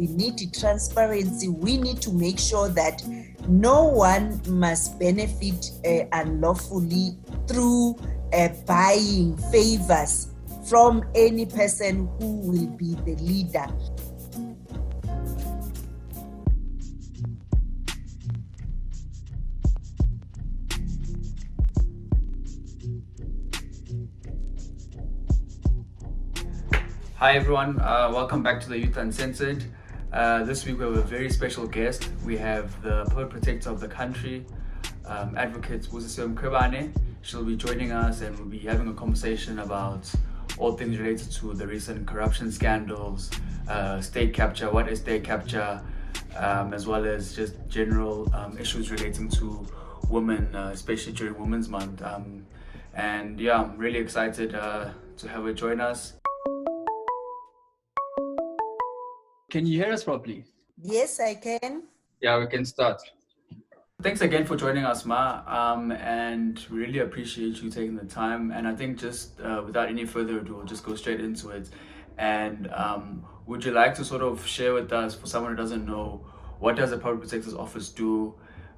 we need transparency. We need to make sure that no one must benefit unlawfully through buying favors from any person who will be the leader. Hi everyone, welcome back to the Youth Uncensored. This week we have a very special guest. We have the Public Protector of the country, Advocate Busisiwe Mkhwebane. She'll be joining us and we'll be having a conversation about all things related to the recent corruption scandals, state capture, what is state capture, as well as just general issues relating to women, especially during Women's Month. And yeah, I'm really excited to have her join us. Can you hear us properly? Yes, I can. Yeah, we can start. Thanks again for joining us, Ma, and really appreciate you taking the time. And I think just without any further ado, we'll just go straight into it. And would you like to sort of share with us, for someone who doesn't know, what does the Public Protector's Office do,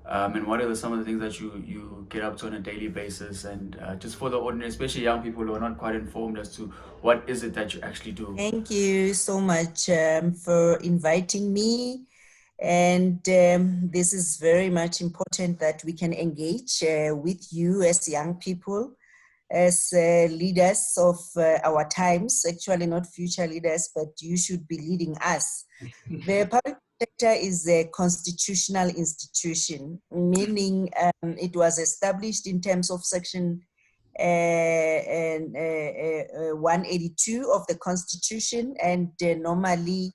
and what are some of the things that you get up to on a daily basis, and just for the ordinary, especially young people who are not quite informed as to what is it that you actually do? Thank you so much for inviting me. And this is very much important that we can engage with you as young people, as leaders of our times, actually not future leaders, but you should be leading us. The Public Protector is a constitutional institution, meaning it was established in terms of Section 182 of the Constitution, and normally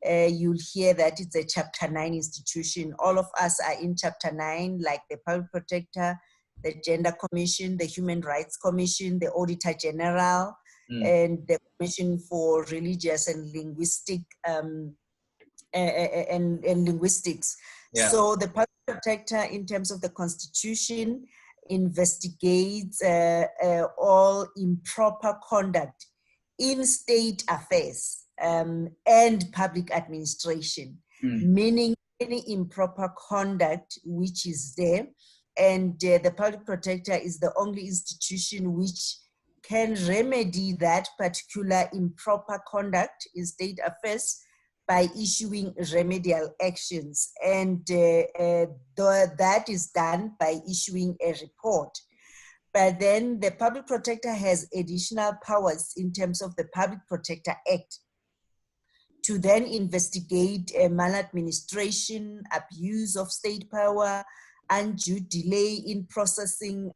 you'll hear that it's a Chapter 9 institution. All of us are in Chapter 9, like the Public Protector, the Gender Commission, the Human Rights Commission, the Auditor General, and the Commission for Religious and Linguistic and linguistics. Yeah. So the Public Protector, in terms of the Constitution, investigates all improper conduct in state affairs and public administration, meaning any improper conduct which is there. And the Public Protector is the only institution which can remedy that particular improper conduct in state affairs by issuing remedial actions. And that is done by issuing a report. But then the Public Protector has additional powers in terms of the Public Protector Act to then investigate maladministration, abuse of state power, undue delay in processing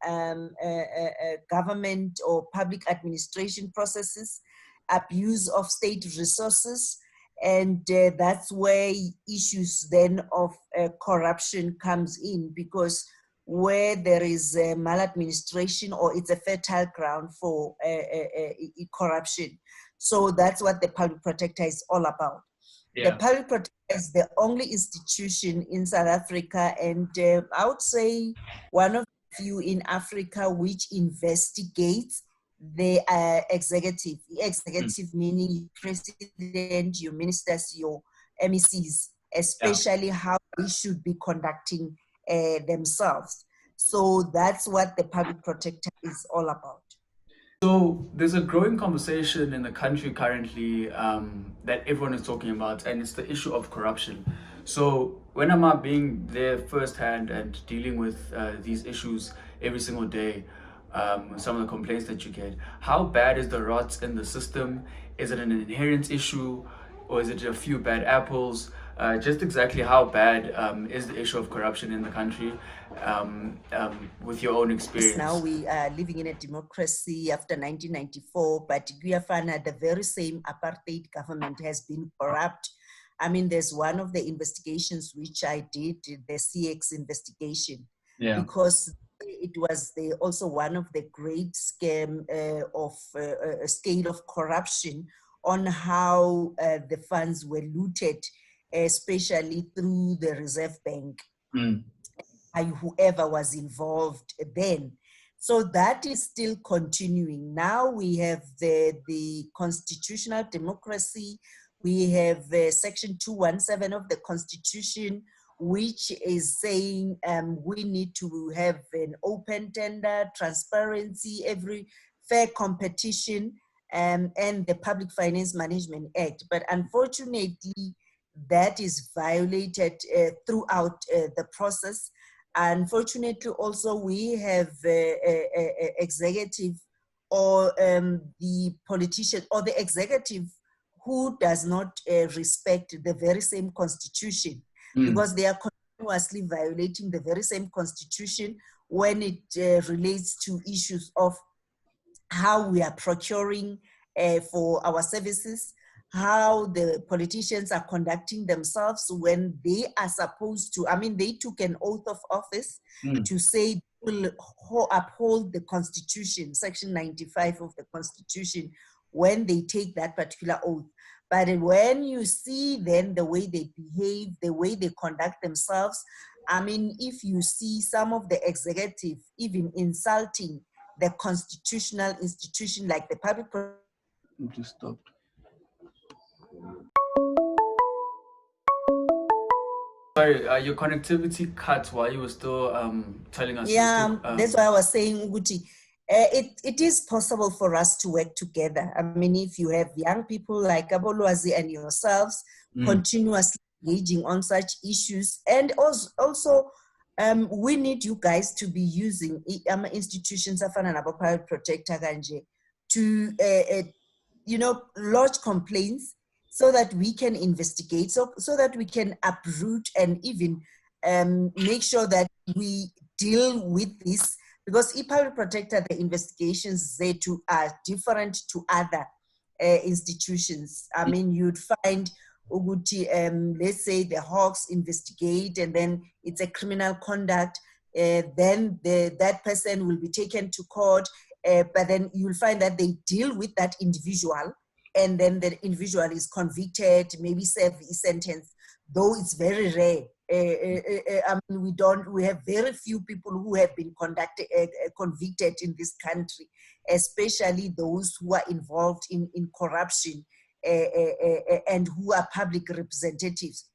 government or public administration processes, abuse of state resources. And that's where issues then of corruption comes in, because where there is maladministration, or it's a fertile ground for corruption. So that's what the Public Protector is all about. Yeah. The Public Protector is the only institution in South Africa, and I would say one of the few in Africa which investigates the executive. The executive meaning your president, your ministers, your MECs, especially how they should be conducting themselves. So that's what the Public Protector is all about. So there's a growing conversation in the country currently that everyone is talking about, and it's the issue of corruption. So when I'm being there firsthand and dealing with these issues every single day, some of the complaints that you get, how bad is the rot in the system? Is it an inherent issue, or is it a few bad apples? Just exactly how bad is the issue of corruption in the country, with your own experience? Now we are living in a democracy after 1994, but Guyafana, the very same apartheid government, has been corrupt. I mean, there's one of the investigations which I did, the CX investigation, because it was also one of the great scale of corruption on how the funds were looted, especially through the Reserve Bank, by whoever was involved then. So that is still continuing. Now we have the constitutional democracy, We have Section 217 of the Constitution, which is saying we need to have an open tender, transparency, every fair competition, and the Public Finance Management Act. But unfortunately, that is violated throughout the process. Unfortunately, also, we have executive or the politician or the executive who does not respect the very same constitution, because they are continuously violating the very same constitution when it relates to issues of how we are procuring for our services, how the politicians are conducting themselves when they are supposed to, I mean, they took an oath of office to say will uphold the Constitution, Section 95 of the Constitution, when they take that particular oath. But when you see then the way they behave, the way they conduct themselves, I mean, if you see some of the executive even insulting the constitutional institution like the public. It just stopped. Sorry, your connectivity cut while you were still telling us. Yeah, that's why I was saying, Uguti, it is possible for us to work together. I mean, if you have young people like Abolwazi and yourselves continuously engaging on such issues, and also we need you guys to be using institutions of an Private Protector to lodge complaints so that we can investigate, so that we can uproot and even make sure that we deal with this, because public protector, the investigations they do are different to other institutions. I mean, you'd find Uguti, let's say the Hawks investigate and then it's a criminal conduct, then that person will be taken to court, but then you'll find that they deal with that individual and then the individual is convicted, maybe serve a sentence, though it's very rare. I mean, we have very few people who have been convicted in this country, especially those who are involved in corruption and who are public representatives.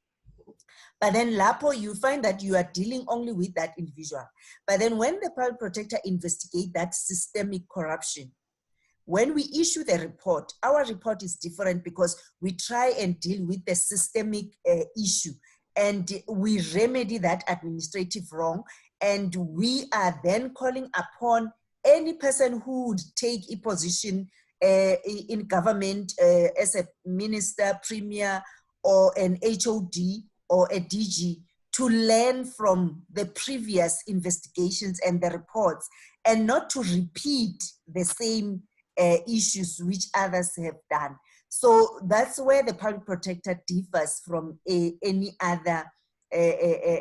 But then LAPO, you find that you are dealing only with that individual. But then when the public protector investigates that systemic corruption, when we issue the report, our report is different because we try and deal with the systemic issue and we remedy that administrative wrong. And we are then calling upon any person who would take a position in government as a minister, premier, or an HOD or a DG to learn from the previous investigations and the reports and not to repeat the same issues which others have done. So that's where the public protector differs from any other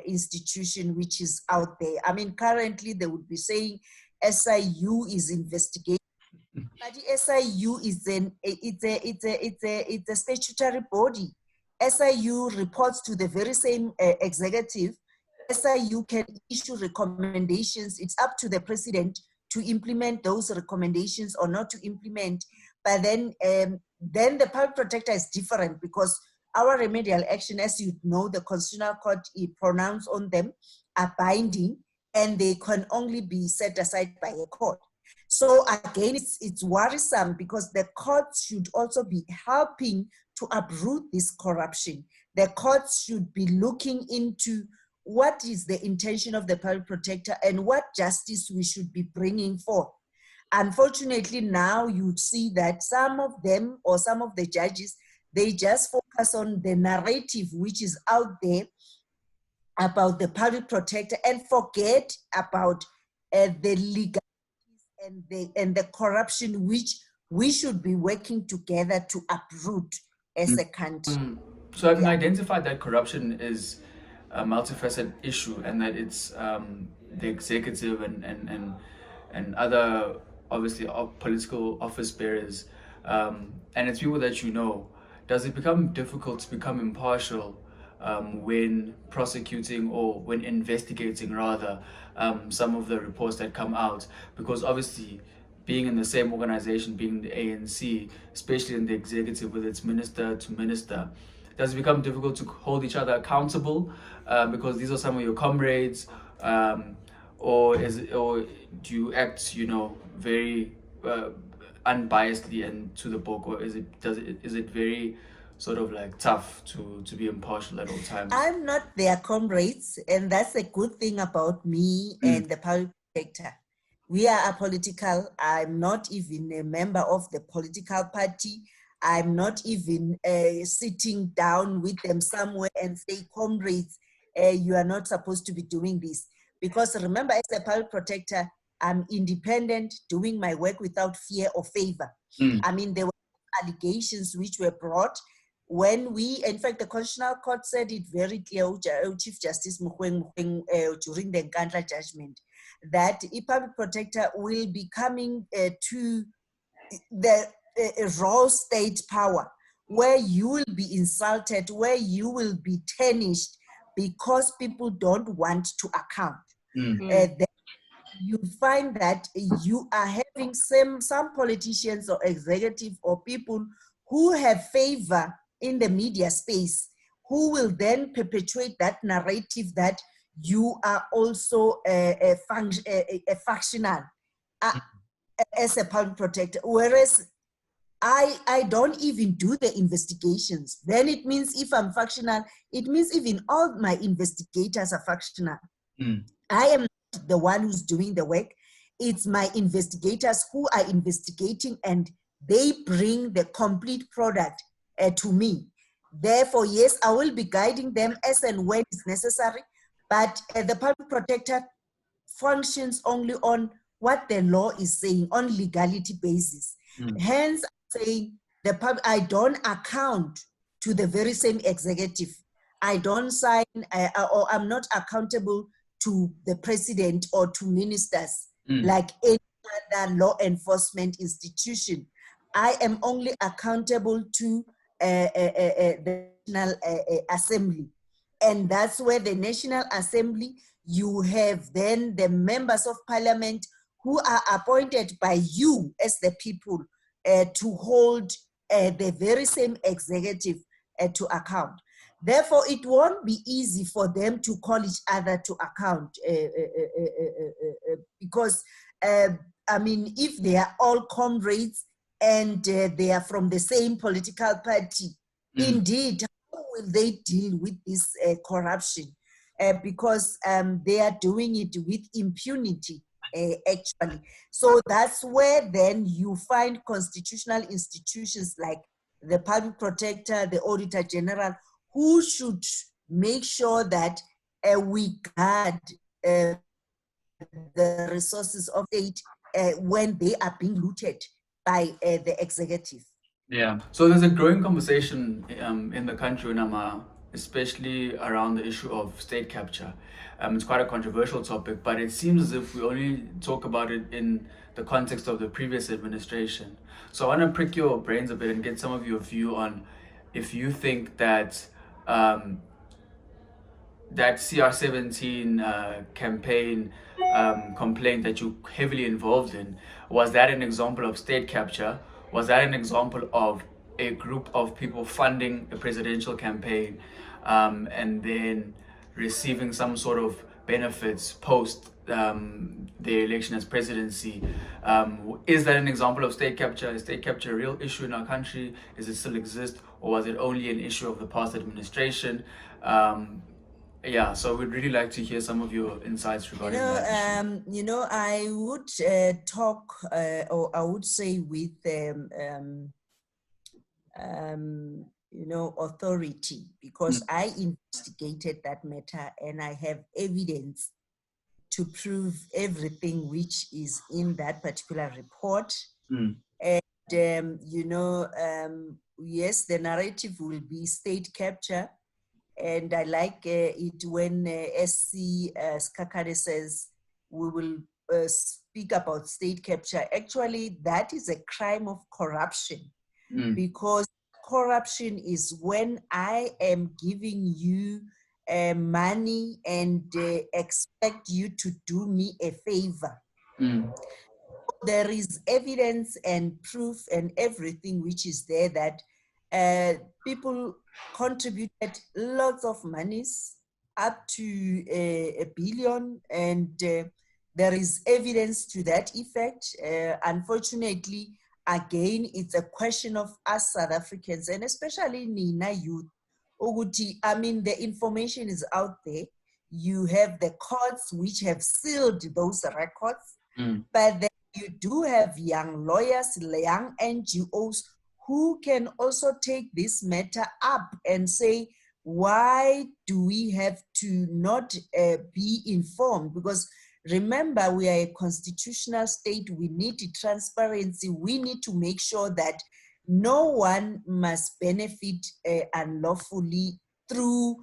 institution which is out there. I mean, currently they would be saying SIU is investigating, but the SIU is it's a statutory body. SIU reports to the very same executive. SIU can issue recommendations. It's up to the president to implement those recommendations or not to implement. But then the public protector is different because our remedial action, as you know, the Constitutional Court pronounced on them are binding and they can only be set aside by a court. So again, it's worrisome because the courts should also be helping to uproot this corruption. The courts should be looking into what is the intention of the public protector and what justice we should be bringing forth. Unfortunately, now you see that some of them or some of the judges, they just focus on the narrative which is out there about the public protector and forget about the legalities and the corruption which we should be working together to uproot as a country. So having identified that corruption is a multifaceted issue and that it's the executive and other obviously political office bearers and it's people that you know, does it become difficult to become impartial when prosecuting or when investigating rather some of the reports that come out? Because obviously being in the same organization, being the ANC, especially in the executive with its minister to minister, does it become difficult to hold each other accountable because these are some of your comrades, or do you act, very unbiasedly and to the book, or is it very sort of like tough to be impartial at all times? I'm not their comrades, and that's a good thing about me and the public sector. We are apolitical. I'm not even a member of the political party. I'm not even sitting down with them somewhere and say, comrades, you are not supposed to be doing this. Because remember, as a public protector, I'm independent, doing my work without fear or favor. I mean, there were allegations which were brought when in fact, the Constitutional Court said it very clear, Chief Justice Mogoeng during the Nkandla judgment, that a public protector will be coming to the raw state power, where you will be insulted, where you will be tarnished because people don't want to account. Then you find that you are having some politicians or executive or people who have favor in the media space, who will then perpetuate that narrative that you are also a factional as a public protector, whereas I don't even do the investigations. Then it means if I'm factional, it means even all my investigators are factional. I am not the one who's doing the work. It's my investigators who are investigating, and they bring the complete product to me. Therefore, yes, I will be guiding them as and when it's necessary, but the public protector functions only on what the law is saying, on legality basis. Hence, I'm saying I don't account to the very same executive. I don't sign or I'm not accountable to the president or to ministers like any other law enforcement institution. I am only accountable to the National Assembly. And that's where the National Assembly, you have then the members of parliament who are appointed by you as the people to hold the very same executive to account. Therefore, it won't be easy for them to call each other to account because, I mean, if they are all comrades and they are from the same political party, indeed, how will they deal with this corruption? Because they are doing it with impunity, actually. So that's where then you find constitutional institutions like the public protector, the auditor general, who should make sure that we guard the resources of state when they are being looted by the executive. Yeah. So there's a growing conversation in the country, Unama, especially around the issue of state capture. It's quite a controversial topic, but it seems as if we only talk about it in the context of the previous administration. So I want to prick your brains a bit and get some of your view on if you think that that CR17 campaign complaint that you're heavily involved in, was that an example of state capture? Was that an example of a group of people funding a presidential campaign and then receiving some sort of benefits post the election as presidency? Is that an example of state capture? Is state capture a real issue in our country? Does it still exist? Or was it only an issue of the past administration? Yeah, so we'd really like to hear some of your insights regarding that issue. I would talk, or I would say with authority, because I investigated that matter and I have evidence to prove everything which is in that particular report. And, yes, the narrative will be state capture. And I like it when SC Skakade says we will speak about state capture. Actually, that is a crime of corruption, because corruption is when I am giving you money and expect you to do me a favor. there is evidence and proof and everything which is there that people contributed lots of monies up to a billion, and there is evidence to that effect. Unfortunately, again, it's a question of us South Africans, and especially Nina youth. I mean, the information is out there. You have the courts which have sealed those records, but then you do have young lawyers, young NGOs who can also take this matter up and say, why do we have to not be informed? Because remember, we are a constitutional state. We need transparency. We need to make sure that no one must benefit unlawfully through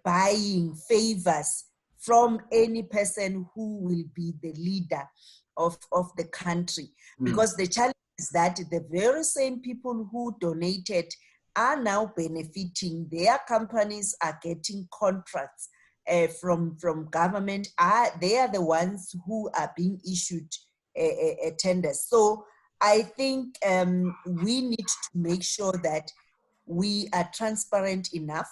buying favors from any person who will be the leader of the country. Because the challenge is that the very same people who donated are now benefiting. Their companies are getting contracts from government. They are the ones who are being issued tenders. So I think we need to make sure that we are transparent enough.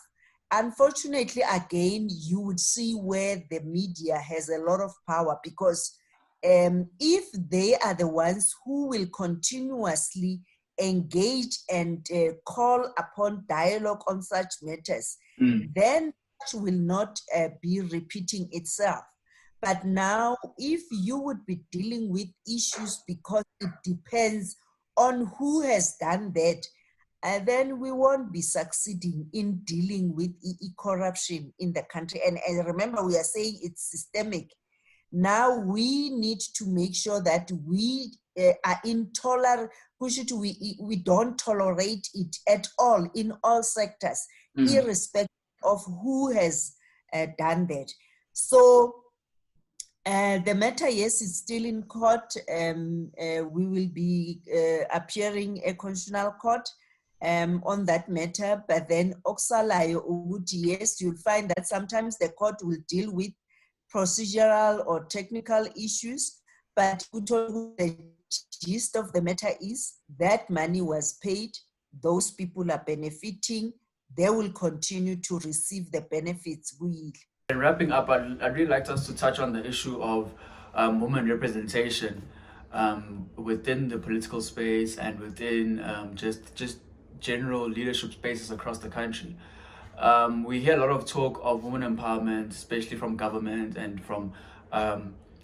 Unfortunately, again, you would see where the media has a lot of power, because if they are the ones who will continuously engage and call upon dialogue on such matters, then it will not be repeating itself. But now, if you would be dealing with issues because it depends on who has done that, then we won't be succeeding in dealing with corruption in the country. And remember, we are saying it's systemic. Now we need to make sure that we are intolerant. We don't tolerate it at all in all sectors, irrespective of who has done that. So the matter, yes, is still in court. We will be appearing a constitutional court on that matter. But then Oksalayo Uguti, yes, you'll find that sometimes the court will deal with procedural or technical issues, but the gist of the matter is that money was paid, those people are benefiting, they will continue to receive the benefits. And wrapping up, I'd really like us to touch on the issue of women representation within the political space and within just general leadership spaces across the country. We hear a lot of talk of women empowerment, especially from government and from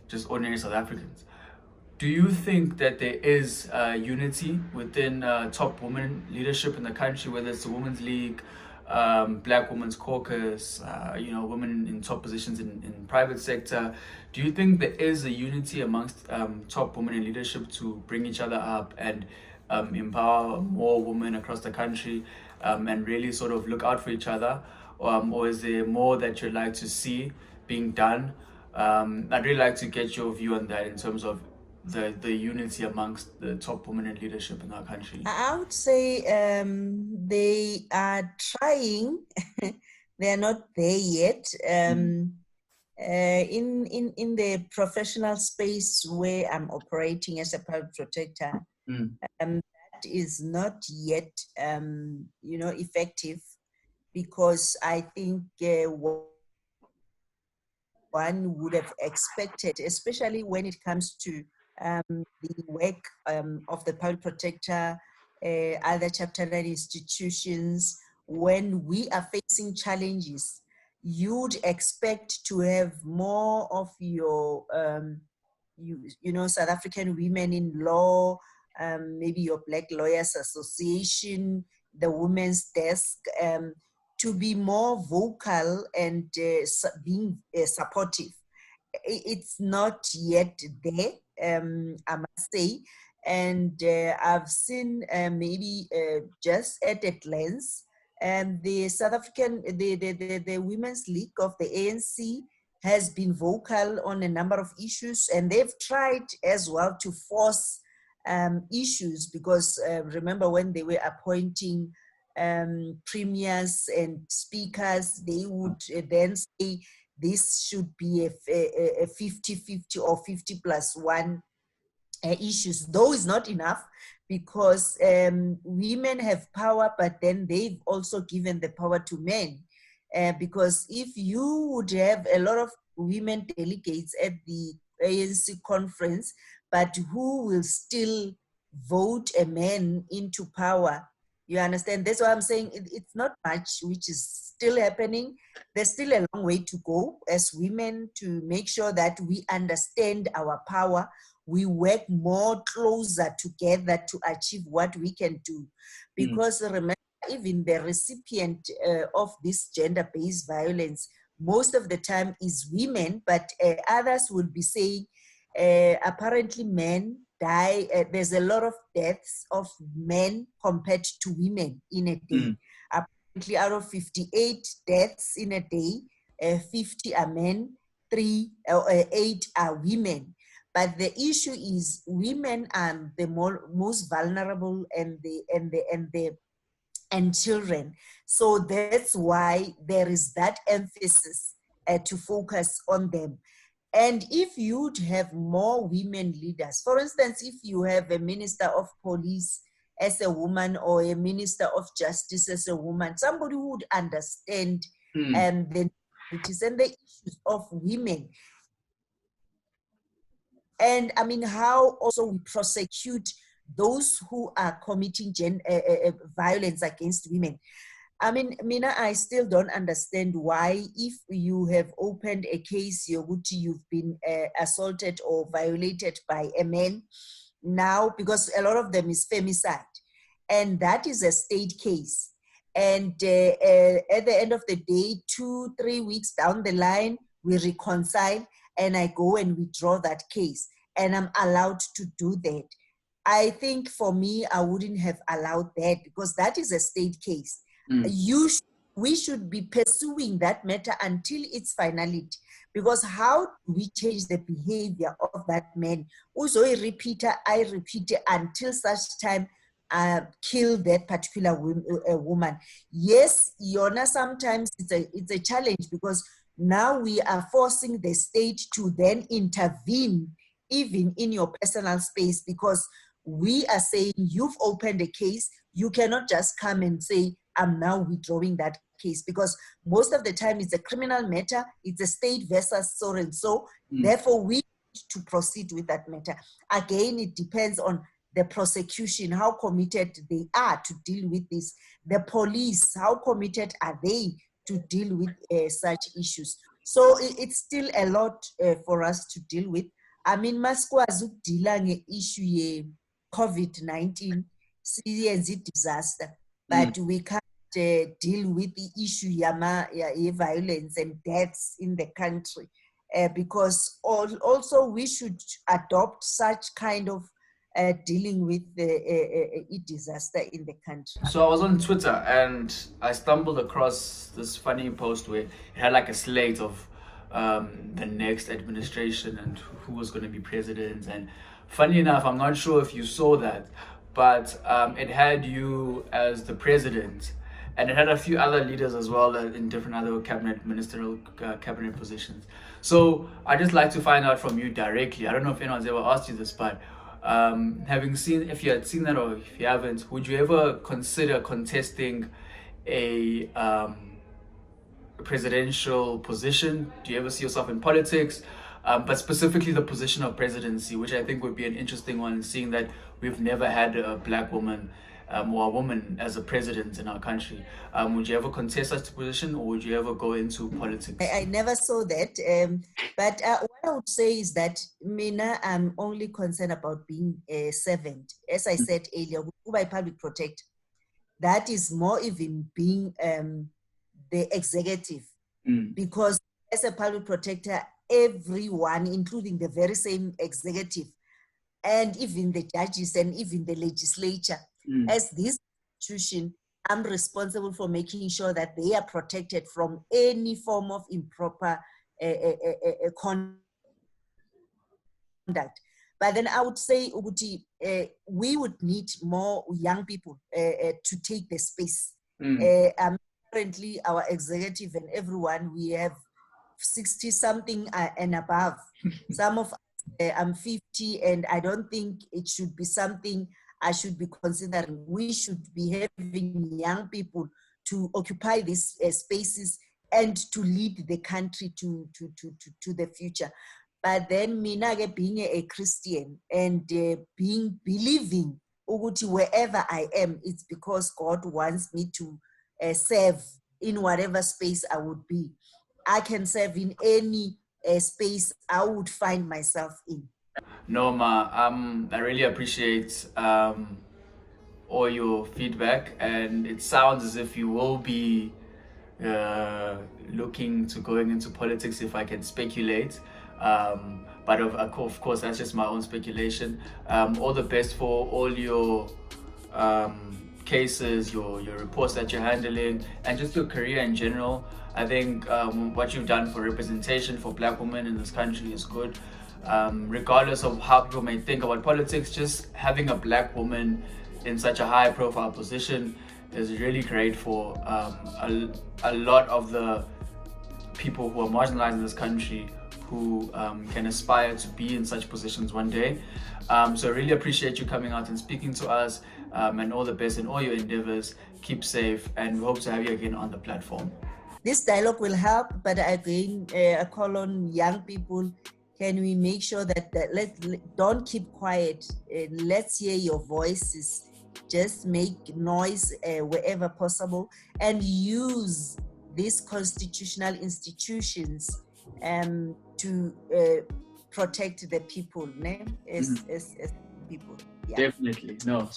just ordinary South Africans. Do you think that there is unity within top women leadership in the country, whether it's the Women's League, Black Women's Caucus, women in top positions in private sector? Do you think there is a unity amongst top women in leadership to bring each other up and empower more women across the country and really sort of look out for each other? Or is there more that you'd like to see being done? I'd really like to get your view on that in terms of the unity amongst the top women in leadership in our country. I would say they are trying. They are not there yet. In the professional space where I'm operating as a public protector, that is not yet effective, because I think one would have expected, especially when it comes to the work of the public protector, other chapter 9 institutions, when we are facing challenges, you'd expect to have more of your, South African women in law, maybe your Black Lawyers Association, the Women's Desk, to be more vocal and being supportive. It's not yet there, I must say. And I've seen maybe just at a glance, the South African, the Women's League of the ANC has been vocal on a number of issues, and they've tried as well to force issues, because remember when they were appointing premiers and speakers, they would then say this should be a 50-50 or 50+1 issues, though is not enough, because women have power, but then they've also given the power to men. Because if you would have a lot of women delegates at the ANC conference, but who will still vote a man into power, you understand? That's why I'm saying it's not much which is still happening. There's still a long way to go as women to make sure that we understand our power. We work more closer together to achieve what we can do. Because remember, even the recipient of this gender-based violence, most of the time is women, but others will be saying, apparently men die, there's a lot of deaths of men compared to women in a day. Apparently out of 58 deaths in a day, 50 are men, 8 are women. But the issue is women are the most vulnerable and children. So that's why there is that emphasis to focus on them. And if you'd have more women leaders, for instance, if you have a minister of police as a woman or a minister of justice as a woman, somebody who would understand the needs and the issues of women. And I mean, how also we prosecute those who are committing violence against women. I mean, Mina, I still don't understand why, if you have opened a case, you've been assaulted or violated by a man now, because a lot of them is femicide, and that is a state case. And at the end of the day, 2-3 weeks down the line, we reconcile, and I go and withdraw that case, and I'm allowed to do that. I think for me, I wouldn't have allowed that, because that is a state case. We should be pursuing that matter until its finality, because how do we change the behavior of that man? Also, I repeat it until such time kill that particular woman. Yes, Yona, sometimes it's a challenge, because now we are forcing the state to then intervene even in your personal space, because we are saying you've opened a case, you cannot just come and say, I'm now withdrawing that case, because most of the time it's a criminal matter, it's a state versus so and so. Therefore, we need to proceed with that matter. Again, it depends on the prosecution, how committed they are to deal with this. The police, how committed are they to deal with such issues? So it's still a lot for us to deal with. I mean, masikwazi ukudila nge-issue ye-COVID-19, siyenze disaster, but we can't deal with the issue violence and deaths in the country, because also we should adopt such kind of dealing with the disaster in the country. So I was on Twitter and I stumbled across this funny post where it had like a slate of the next administration and who was going to be president. And funny enough, I'm not sure if you saw that, but it had you as the president, and it had a few other leaders as well in different other ministerial cabinet positions. So I'd just like to find out from you directly. I don't know if anyone's ever asked you this, but if you had seen that or if you haven't, would you ever consider contesting a presidential position? Do you ever see yourself in politics? But specifically the position of presidency, which I think would be an interesting one, seeing that we've never had a black woman or a woman as a president in our country. Would you ever contest such a position, or would you ever go into politics? I never saw that. But what I would say is that, Mina, I'm only concerned about being a servant. As I said earlier, by public protector, that is more even being the executive. Because as a public protector, everyone, including the very same executive, and even the judges and even the legislature, as this institution, I'm responsible for making sure that they are protected from any form of improper conduct. But then I would say, we would need more young people to take the space. Currently, our executive and everyone, we have 60-something and above. Some of us I'm 50, and I don't think it should be something I should be considering. We should be having young people to occupy these spaces and to lead the country to the future. But then mina being a Christian and believing ukuthi wherever I am, it's because God wants me to serve in whatever space I would be. I can serve in any space I would find myself in. Norma, I really appreciate all your feedback, and it sounds as if you will be looking to going into politics, if I can speculate. But of course, that's just my own speculation. All the best for all your cases, your reports that you're handling, and just your career in general. I think what you've done for representation for Black women in this country is good. Regardless of how people may think about politics, just having a Black woman in such a high profile position is really great for a lot of the people who are marginalized in this country, who can aspire to be in such positions one day. So I really appreciate you coming out and speaking to us, and all the best in all your endeavors. Keep safe, and we hope to have you again on the platform. This dialogue will help, but again, I call on young people. Can we make sure that don't keep quiet? Let's hear your voices. Just make noise wherever possible, and use these constitutional institutions to protect the people, as people. Yeah. Definitely. No.